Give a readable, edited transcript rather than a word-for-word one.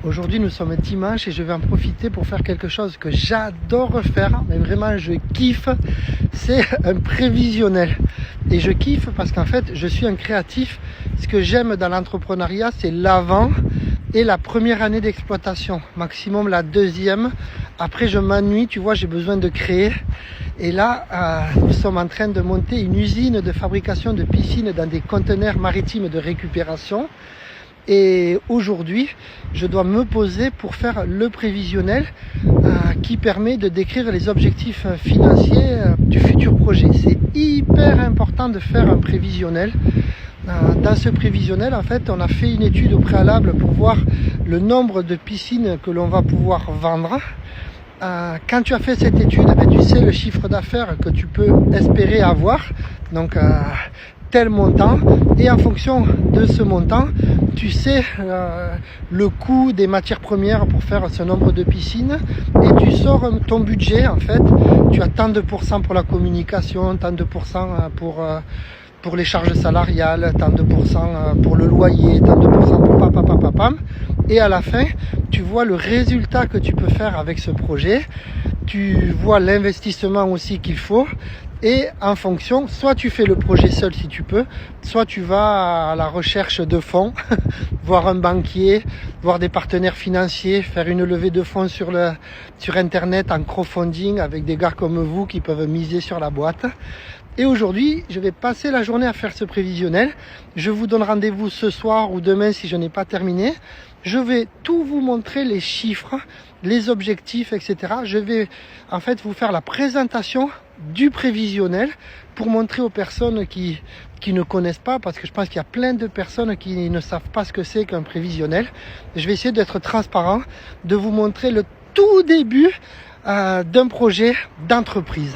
Aujourd'hui, nous sommes dimanche et je vais en profiter pour faire quelque chose que j'adore faire, mais vraiment je kiffe, c'est un prévisionnel. Et je kiffe parce qu'en fait, je suis un créatif. Ce que j'aime dans l'entrepreneuriat, c'est l'avant et la première année d'exploitation, maximum la deuxième. Après, je m'ennuie, tu vois, j'ai besoin de créer. Et là, nous sommes en train de monter une usine de fabrication de piscines dans des conteneurs maritimes de récupération. Et aujourd'hui, je dois me poser pour faire le prévisionnel qui permet de décrire les objectifs financiers du futur projet. C'est hyper important de faire un prévisionnel. Dans ce prévisionnel, en fait, on a fait une étude au préalable pour voir le nombre de piscines que l'on va pouvoir vendre. Quand tu as fait cette étude, tu sais le chiffre d'affaires que tu peux espérer avoir. Donc, tel montant, et en fonction de ce montant, tu sais le coût des matières premières pour faire ce nombre de piscines, et tu sors ton budget. En fait, tu as tant de pourcents pour la communication, tant de pourcents pour les charges salariales, tant de pourcents pour le loyer, tant de pourcents pour papam. Et à la fin, tu vois le résultat que tu peux faire avec ce projet. Tu vois l'investissement aussi qu'il faut. Et en fonction, soit tu fais le projet seul si tu peux, soit tu vas à la recherche de fonds, voir un banquier, voir des partenaires financiers, faire une levée de fonds sur Internet en crowdfunding avec des gars comme vous qui peuvent miser sur la boîte. Et aujourd'hui, je vais passer la journée à faire ce prévisionnel. Je vous donne rendez-vous ce soir ou demain si je n'ai pas terminé. Je vais tout vous montrer, les chiffres, les objectifs, etc. Je vais en fait vous faire la présentation du prévisionnel pour montrer aux personnes qui ne connaissent pas, parce que je pense qu'il y a plein de personnes qui ne savent pas ce que c'est qu'un prévisionnel. Je vais essayer d'être transparent, de vous montrer le tout début d'un projet d'entreprise.